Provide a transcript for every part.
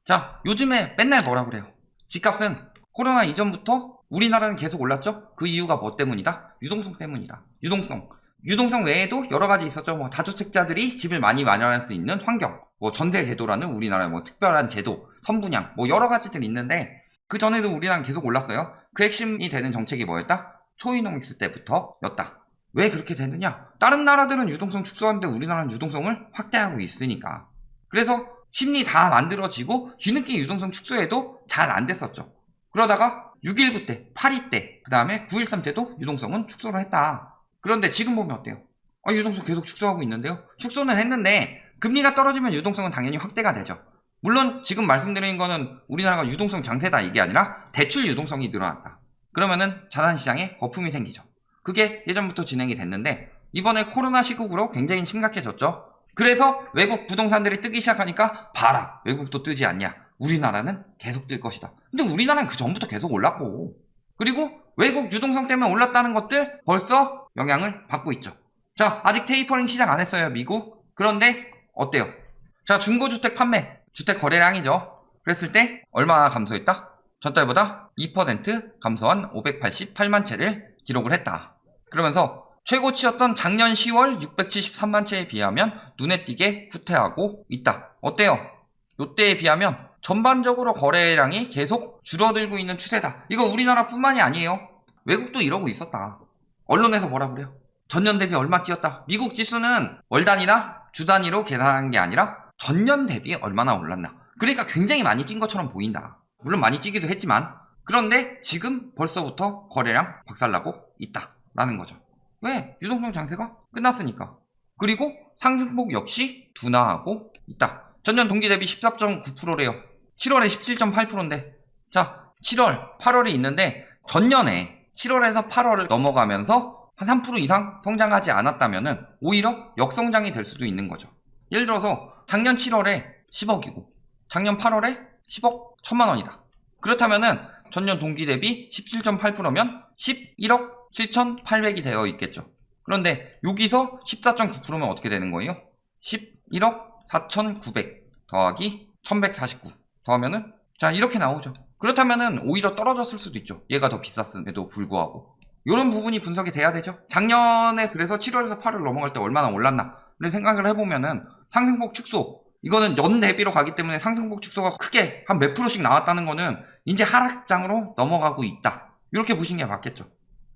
자, 요즘에 맨날 뭐라 그래요? 집값은 코로나 이전부터 우리나라는 계속 올랐죠? 그 이유가 뭐 때문이다? 유동성 때문이다. 유동성. 유동성 외에도 여러 가지 있었죠. 뭐 다주택자들이 집을 많이 마련할 수 있는 환경, 뭐 전세 제도라는 우리나라의 뭐 특별한 제도, 선분양, 뭐 여러 가지들이 있는데 그 전에도 우리나라는 계속 올랐어요. 그 핵심이 되는 정책이 뭐였다? 초이노믹스 때부터였다. 왜 그렇게 되느냐? 다른 나라들은 유동성 축소하는데 우리나라는 유동성을 확대하고 있으니까. 그래서 심리 다 만들어지고 뒤늦게 유동성 축소해도 잘 안 됐었죠. 그러다가 6.19 때, 8.2 때, 그 다음에 9.13 때도 유동성은 축소를 했다. 그런데 지금 보면 어때요? 유동성 계속 축소하고 있는데요? 축소는 했는데 금리가 떨어지면 유동성은 당연히 확대가 되죠. 물론 지금 말씀드린 거는 우리나라가 유동성 장세다 이게 아니라 대출 유동성이 늘어났다. 그러면은 자산시장에 거품이 생기죠. 그게 예전부터 진행이 됐는데 이번에 코로나 시국으로 굉장히 심각해졌죠. 그래서 외국 부동산들이 뜨기 시작하니까 봐라, 외국도 뜨지 않냐, 우리나라는 계속 뜰 것이다. 근데 우리나라는 그 전부터 계속 올랐고, 그리고 외국 유동성 때문에 올랐다는 것들 벌써 영향을 받고 있죠. 자, 아직 테이퍼링 시작 안 했어요, 미국. 그런데 어때요? 자, 중고주택 판매, 주택 거래량이죠. 그랬을 때 얼마나 감소했다? 전달보다 2% 감소한 588만 채를 기록을 했다. 그러면서 최고치였던 작년 10월 673만 채에 비하면 눈에 띄게 후퇴하고 있다. 어때요? 이때에 비하면 전반적으로 거래량이 계속 줄어들고 있는 추세다. 이거 우리나라뿐만이 아니에요. 외국도 이러고 있었다. 언론에서 뭐라 그래요? 전년 대비 얼마 뛰었다. 미국 지수는 월 단위나 주 단위로 계산한 게 아니라 전년 대비 얼마나 올랐나. 그러니까 굉장히 많이 뛴 것처럼 보인다. 물론 많이 뛰기도 했지만 그런데 지금 벌써부터 거래량 박살나고 있다라는 거죠. 왜? 유동성 장세가 끝났으니까. 그리고 상승폭 역시 둔화하고 있다. 전년 동기 대비 14.9%래요. 7월에 17.8%인데 자, 7월, 8월이 있는데 전년에 7월에서 8월을 넘어가면서 한 3% 이상 성장하지 않았다면은 오히려 역성장이 될 수도 있는 거죠. 예를 들어서 작년 7월에 10억이고 작년 8월에 10억 1천만 원이다. 그렇다면은 전년 동기 대비 17.8%면 11억 7,800이 되어 있겠죠. 그런데 여기서 14.9%면 어떻게 되는 거예요? 11억 4,900 더하기 1,149 더하면은 자 이렇게 나오죠. 그렇다면은 오히려 떨어졌을 수도 있죠. 얘가 더 비쌌음에도 불구하고. 이런 부분이 분석이 돼야 되죠. 작년에 그래서 7월에서 8월 넘어갈 때 얼마나 올랐나를 생각을 해보면은 상승폭 축소 이거는 연 대비로 가기 때문에 상승폭 축소가 크게 한 몇 프로씩 나왔다는 거는 이제 하락장으로 넘어가고 있다. 이렇게 보시는 게 맞겠죠.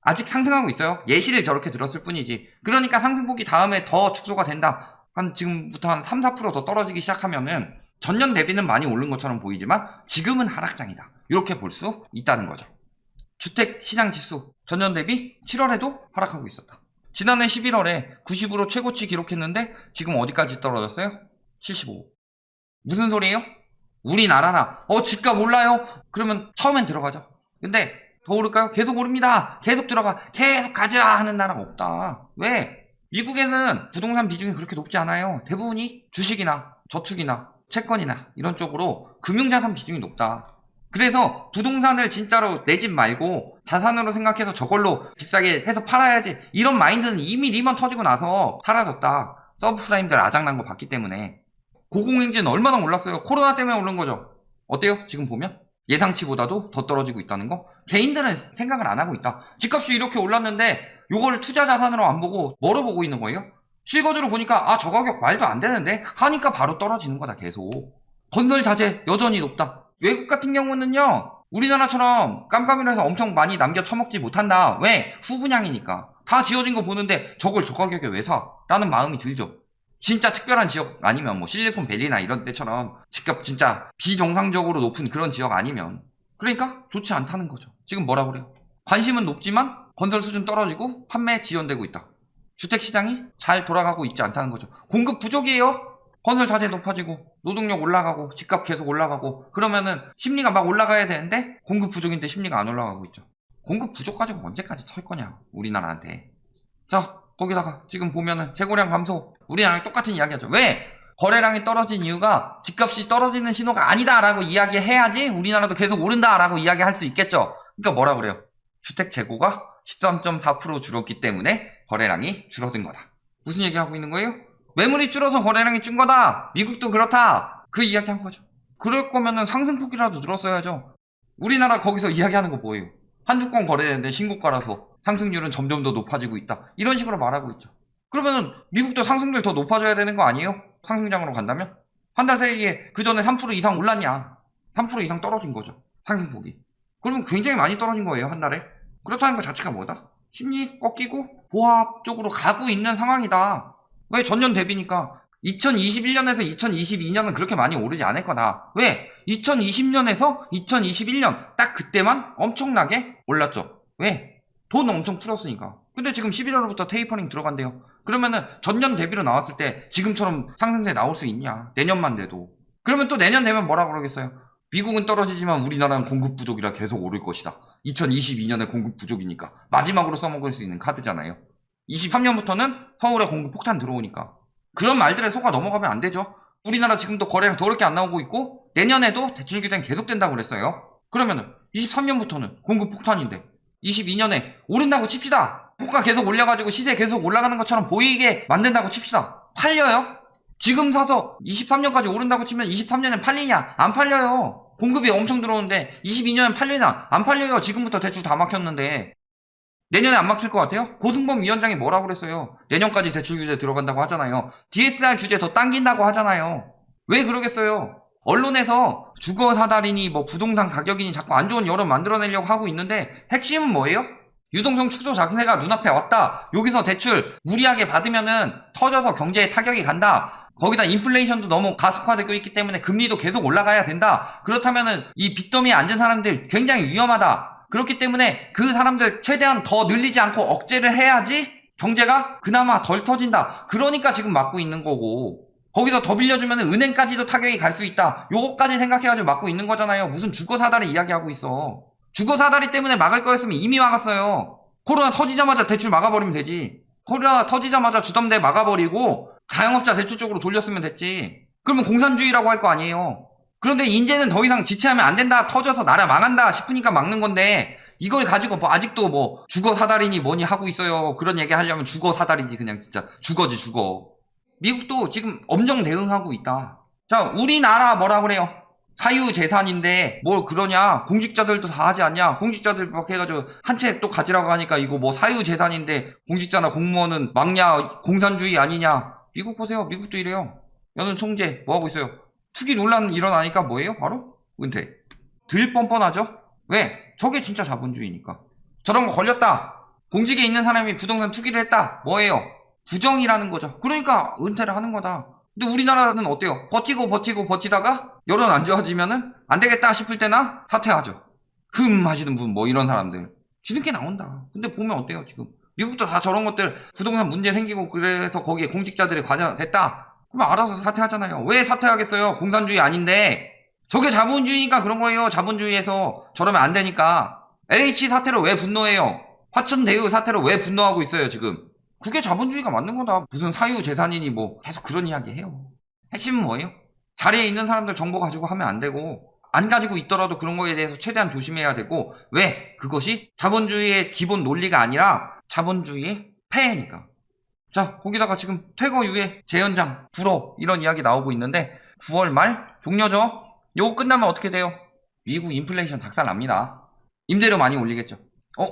아직 상승하고 있어요. 예시를 저렇게 들었을 뿐이지. 그러니까 상승폭이 다음에 더 축소가 된다. 지금부터 한 3, 4% 더 떨어지기 시작하면은 전년 대비는 많이 오른 것처럼 보이지만 지금은 하락장이다. 이렇게 볼 수 있다는 거죠. 주택 시장 지수 전년 대비 7월에도 하락하고 있었다. 지난해 11월에 90으로 최고치 기록했는데 지금 어디까지 떨어졌어요? 75. 무슨 소리예요? 우리나라나 집값 올라요? 그러면 처음엔 들어가죠. 근데 더 오를까요? 계속 오릅니다. 계속 들어가. 계속 가자 하는 나라가 없다. 왜? 미국에는 부동산 비중이 그렇게 높지 않아요. 대부분이 주식이나 저축이나 채권이나 이런 쪽으로 금융자산 비중이 높다. 그래서 부동산을 진짜로 내 집 말고 자산으로 생각해서 저걸로 비싸게 해서 팔아야지 이런 마인드는 이미 리먼 터지고 나서 사라졌다. 서브프라임들 아작난 거 봤기 때문에. 고공행진 얼마나 올랐어요? 코로나 때문에 오른 거죠. 어때요? 지금 보면? 예상치보다도 더 떨어지고 있다는 거? 개인들은 생각을 안 하고 있다. 집값이 이렇게 올랐는데 요걸 투자 자산으로 안 보고 뭐로 보고 있는 거예요? 실거주로 보니까 저 가격 말도 안 되는데 하니까 바로 떨어지는 거다 계속. 건설 자재 여전히 높다. 외국 같은 경우는요 우리나라처럼 깜깜이로 해서 엄청 많이 남겨 처먹지 못한다. 왜? 후분양이니까. 다 지어진 거 보는데 저걸 저 가격에 왜 사? 라는 마음이 들죠. 진짜 특별한 지역 아니면 뭐 실리콘밸리나 이런 데처럼 집값 진짜 비정상적으로 높은 그런 지역 아니면 그러니까 좋지 않다는 거죠. 지금 뭐라 그래요? 관심은 높지만 건설 수준 떨어지고 판매 지연되고 있다. 주택시장이 잘 돌아가고 있지 않다는 거죠. 공급 부족이에요. 건설 자재 높아지고 노동력 올라가고 집값 계속 올라가고 그러면은 심리가 막 올라가야 되는데 공급 부족인데 심리가 안 올라가고 있죠. 공급 부족 가지고 언제까지 털 거냐 우리나라한테. 자 거기다가 지금 보면은 재고량 감소 우리나라랑 똑같은 이야기하죠. 왜? 거래량이 떨어진 이유가 집값이 떨어지는 신호가 아니다라고 이야기해야지 우리나라도 계속 오른다라고 이야기할 수 있겠죠. 그러니까 뭐라 그래요? 주택 재고가 13.4% 줄었기 때문에 거래량이 줄어든 거다. 무슨 얘기하고 있는 거예요? 매물이 줄어서 거래량이 준 거다. 미국도 그렇다. 그 이야기한 거죠. 그럴 거면은 상승폭이라도 늘었어야죠. 우리나라 거기서 이야기하는 거 뭐예요? 한 주권 거래되는데 신고가라서 상승률은 점점 더 높아지고 있다. 이런 식으로 말하고 있죠. 그러면은 미국도 상승률 더 높아져야 되는 거 아니에요? 상승장으로 간다면? 한 달 사이에 그 전에 3% 이상 올랐냐? 3% 이상 떨어진 거죠. 상승폭이. 그러면 굉장히 많이 떨어진 거예요, 한 달에. 그렇다는 것 자체가 뭐다? 심리 꺾이고 보합 쪽으로 가고 있는 상황이다. 왜? 전년 대비니까 2021년에서 2022년은 그렇게 많이 오르지 않을 거다. 왜? 2020년에서 2021년 딱 그때만 엄청나게 올랐죠. 왜? 돈 엄청 풀었으니까. 근데 지금 11월부터 테이퍼링 들어간대요. 그러면은 전년 대비로 나왔을 때 지금처럼 상승세 나올 수 있냐? 내년만 돼도. 그러면 또 내년 되면 뭐라 그러겠어요? 미국은 떨어지지만 우리나라는 공급 부족이라 계속 오를 것이다. 2022년에 공급 부족이니까 마지막으로 써먹을 수 있는 카드잖아요. 23년부터는 서울에 공급 폭탄 들어오니까. 그런 말들에 속아 넘어가면 안 되죠. 우리나라 지금도 거래량 더럽게 안 나오고 있고 내년에도 대출 규제는 계속된다고 그랬어요. 그러면은 23년부터는 공급 폭탄인데 22년에 오른다고 칩시다. 호가 계속 올려가지고 시세 계속 올라가는 것처럼 보이게 만든다고 칩시다. 팔려요? 지금 사서 23년까지 오른다고 치면 23년엔 팔리냐? 안 팔려요. 공급이 엄청 들어오는데 22년엔 팔리나? 안 팔려요. 지금부터 대출 다 막혔는데. 내년에 안 막힐 것 같아요? 고승범 위원장이 뭐라고 그랬어요? 내년까지 대출 규제 들어간다고 하잖아요. DSR 규제 더 당긴다고 하잖아요. 왜 그러겠어요? 언론에서 주거 사달이니 뭐 부동산 가격이니 자꾸 안 좋은 여론 만들어내려고 하고 있는데 핵심은 뭐예요? 유동성 축소 장세가 눈앞에 왔다. 여기서 대출 무리하게 받으면은 터져서 경제에 타격이 간다. 거기다 인플레이션도 너무 가속화되고 있기 때문에 금리도 계속 올라가야 된다. 그렇다면은 이 빚더미에 앉은 사람들 굉장히 위험하다. 그렇기 때문에 그 사람들 최대한 더 늘리지 않고 억제를 해야지 경제가 그나마 덜 터진다. 그러니까 지금 막고 있는 거고. 거기서 더 빌려주면 은행까지도 타격이 갈 수 있다. 요거까지 생각해가지고 막고 있는 거잖아요. 무슨 주거사다리 이야기하고 있어. 주거사다리 때문에 막을 거였으면 이미 막았어요. 코로나 터지자마자 대출 막아버리면 되지. 코로나 터지자마자 주담대 막아버리고 자영업자 대출 쪽으로 돌렸으면 됐지. 그러면 공산주의라고 할 거 아니에요. 그런데 이제는 더 이상 지체하면 안 된다. 터져서 나라 망한다 싶으니까 막는 건데 이걸 가지고 뭐 아직도 뭐 주거사다리니 뭐니 하고 있어요. 그런 얘기 하려면 주거사다리지. 그냥 진짜 주거지 주거. 미국도 지금 엄정 대응하고 있다. 자, 우리나라 뭐라 그래요? 사유재산인데 뭘 그러냐? 공직자들도 다 하지 않냐? 공직자들 막 해가지고 한 채 또 가지라고 하니까 이거 뭐 사유재산인데 공직자나 공무원은 막냐? 공산주의 아니냐? 미국 보세요. 미국도 이래요. 여는 총재 뭐 하고 있어요? 투기 논란 일어나니까 뭐예요? 바로 은퇴. 들 뻔뻔하죠? 왜? 저게 진짜 자본주의니까. 저런 거 걸렸다. 공직에 있는 사람이 부동산 투기를 했다. 뭐예요? 부정이라는 거죠. 그러니까 은퇴를 하는 거다. 근데 우리나라는 어때요? 버티다가 여론 안 좋아지면은 안 되겠다 싶을 때나 사퇴하죠. 하시는 분 뭐 이런 사람들 지는 게 나온다. 근데 보면 어때요 지금? 미국도 다 저런 것들 부동산 문제 생기고 그래서 거기에 공직자들이 관여했다. 그럼 알아서 사퇴하잖아요. 왜 사퇴하겠어요? 공산주의 아닌데. 저게 자본주의니까 그런 거예요. 자본주의에서 저러면 안 되니까. LH 사태로 왜 분노해요? 화천대유 사태로 왜 분노하고 있어요 지금? 그게 자본주의가 맞는 거다. 무슨 사유재산이니 뭐 계속 그런 이야기 해요. 핵심은 뭐예요? 자리에 있는 사람들 정보 가지고 하면 안 되고 안 가지고 있더라도 그런 거에 대해서 최대한 조심해야 되고 왜? 그것이 자본주의의 기본 논리가 아니라 자본주의의 폐해니까. 자, 거기다가 지금 퇴거 유예 재연장 불어 이런 이야기 나오고 있는데 9월 말 종료죠. 요거 끝나면 어떻게 돼요? 미국 인플레이션 닭살납니다. 임대료 많이 올리겠죠.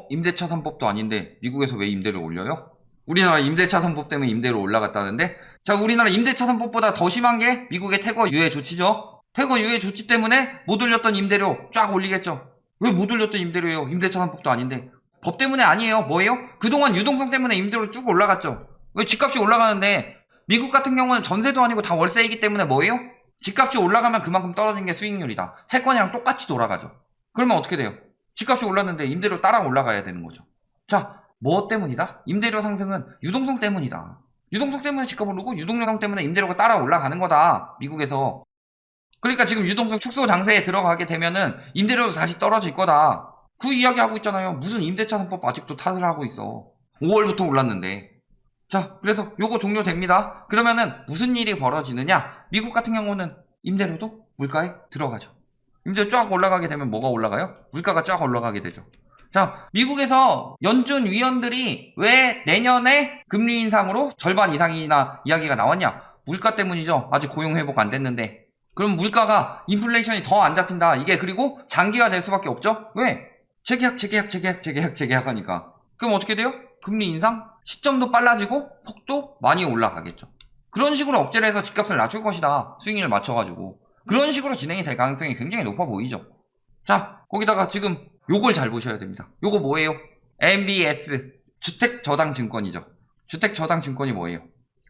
임대차 3법도 아닌데 미국에서 왜 임대료 올려요? 우리나라 임대차 3법 때문에 임대료 올라갔다는데 자, 우리나라 임대차 3법보다 더 심한 게 미국의 퇴거 유예 조치죠. 퇴거 유예 조치 때문에 못 올렸던 임대료 쫙 올리겠죠. 왜 못 올렸던 임대료예요? 임대차 3법도 아닌데. 법 때문에 아니에요. 뭐예요? 그동안 유동성 때문에 임대료 쭉 올라갔죠. 왜 집값이 올라가는데 미국 같은 경우는 전세도 아니고 다 월세이기 때문에 뭐예요? 집값이 올라가면 그만큼 떨어진 게 수익률이다. 채권이랑 똑같이 돌아가죠. 그러면 어떻게 돼요? 집값이 올랐는데 임대료 따라 올라가야 되는 거죠. 자, 뭐 때문이다? 임대료 상승은 유동성 때문이다. 유동성 때문에 집값 오르고 유동성 때문에 임대료가 따라 올라가는 거다. 미국에서. 그러니까 지금 유동성 축소 장세에 들어가게 되면은 임대료도 다시 떨어질 거다. 그 이야기 하고 있잖아요. 무슨 임대차 3법 아직도 탓을 하고 있어. 5월부터 올랐는데. 자, 그래서 요거 종료됩니다. 그러면은 무슨 일이 벌어지느냐? 미국 같은 경우는 임대료도 물가에 들어가죠. 임대료 쫙 올라가게 되면 뭐가 올라가요? 물가가 쫙 올라가게 되죠. 자, 미국에서 연준 위원들이 왜 내년에 금리 인상으로 절반 이상이나 이야기가 나왔냐? 물가 때문이죠. 아직 고용 회복 안 됐는데. 그럼 물가가 인플레이션이 더 안 잡힌다. 이게 그리고 장기화 될 수밖에 없죠? 왜? 재계약 하니까. 그럼 어떻게 돼요? 금리 인상? 시점도 빨라지고 폭도 많이 올라가겠죠. 그런 식으로 억제를 해서 집값을 낮출 것이다. 수익률을 맞춰가지고. 그런 식으로 진행이 될 가능성이 굉장히 높아 보이죠. 자, 거기다가 지금 요걸 잘 보셔야 됩니다. 요거 뭐예요? MBS 주택저당증권이죠. 주택저당증권이 뭐예요?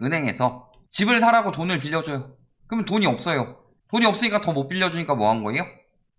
은행에서 집을 사라고 돈을 빌려줘요. 그러면 돈이 없어요. 돈이 없으니까 더 못 빌려주니까 뭐 한 거예요?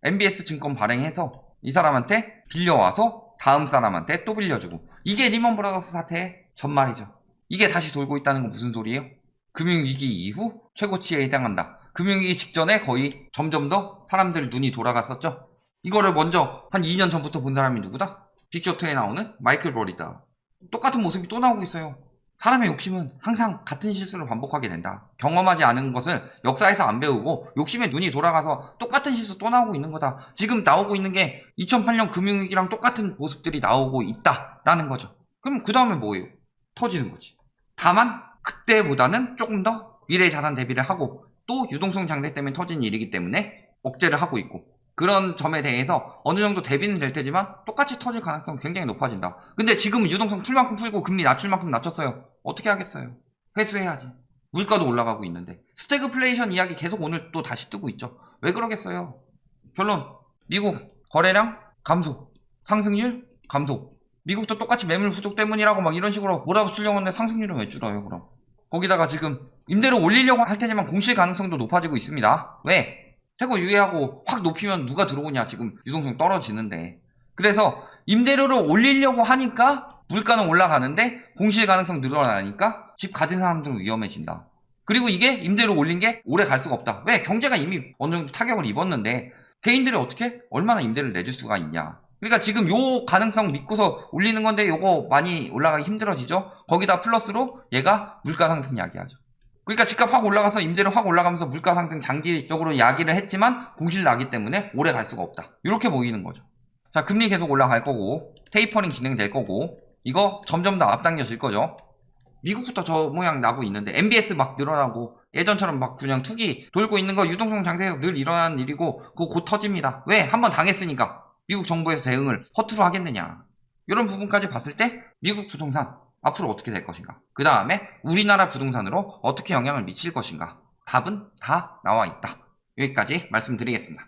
MBS 증권 발행해서 이 사람한테 빌려와서 다음 사람한테 또 빌려주고. 이게 리먼 브라더스 사태의 전말이죠. 이게 다시 돌고 있다는 건 무슨 소리예요? 금융위기 이후 최고치에 해당한다. 금융위기 직전에 거의 점점 더 사람들 눈이 돌아갔었죠. 이거를 먼저 한 2년 전부터 본 사람이 누구다? 빅쇼트에 나오는 마이클 버리다. 똑같은 모습이 또 나오고 있어요. 사람의 욕심은 항상 같은 실수를 반복하게 된다. 경험하지 않은 것을 역사에서 안 배우고 욕심에 눈이 돌아가서 똑같은 실수 또 나오고 있는 거다. 지금 나오고 있는 게 2008년 금융위기랑 똑같은 모습들이 나오고 있다라는 거죠. 그럼 그 다음에 뭐예요? 터지는 거지. 다만 그때보다는 조금 더 미래 자산 대비를 하고 또 유동성 장대 때문에 터진 일이기 때문에 억제를 하고 있고, 그런 점에 대해서 어느 정도 대비는 될 테지만 똑같이 터질 가능성이 굉장히 높아진다. 근데 지금 유동성 풀 만큼 풀고 금리 낮출 만큼 낮췄어요. 어떻게 하겠어요? 회수해야지. 물가도 올라가고 있는데. 스태그플레이션 이야기 계속 오늘 또 다시 뜨고 있죠. 왜 그러겠어요? 결론, 미국 거래량 감소, 상승률 감소. 미국도 똑같이 매물 부족 때문이라고 막 이런 식으로 몰아붙이려고 하는데 상승률은 왜 줄어요 그럼? 거기다가 지금 임대료 올리려고 할 테지만 공실 가능성도 높아지고 있습니다. 왜? 태고 유예하고 확 높이면 누가 들어오냐. 지금 유동성 떨어지는데. 그래서 임대료를 올리려고 하니까 물가는 올라가는데 공실 가능성 늘어나니까 집 가진 사람들은 위험해진다. 그리고 이게 임대료 올린 게 오래 갈 수가 없다. 왜? 경제가 이미 어느 정도 타격을 입었는데 개인들이 어떻게 얼마나 임대를 내줄 수가 있냐. 그러니까 지금 요 가능성 믿고서 올리는 건데 요거 많이 올라가기 힘들어지죠. 거기다 플러스로 얘가 물가 상승 야기하죠. 그러니까 집값 확 올라가서 임대료 확 올라가면서 물가 상승 장기적으로 야기를 했지만 공실 나기 때문에 오래 갈 수가 없다. 이렇게 보이는 거죠. 자, 금리 계속 올라갈 거고 테이퍼링 진행될 거고 이거 점점 더 앞당겨질 거죠. 미국부터 저 모양 나고 있는데 MBS 막 늘어나고 예전처럼 막 그냥 투기 돌고 있는 거 유동성 장세에서 늘 일어나는 일이고 그거 곧 터집니다. 왜? 한번 당했으니까. 미국 정부에서 대응을 허투루 하겠느냐. 이런 부분까지 봤을 때 미국 부동산 앞으로 어떻게 될 것인가, 그 다음에 우리나라 부동산으로 어떻게 영향을 미칠 것인가, 답은 다 나와 있다. 여기까지 말씀드리겠습니다.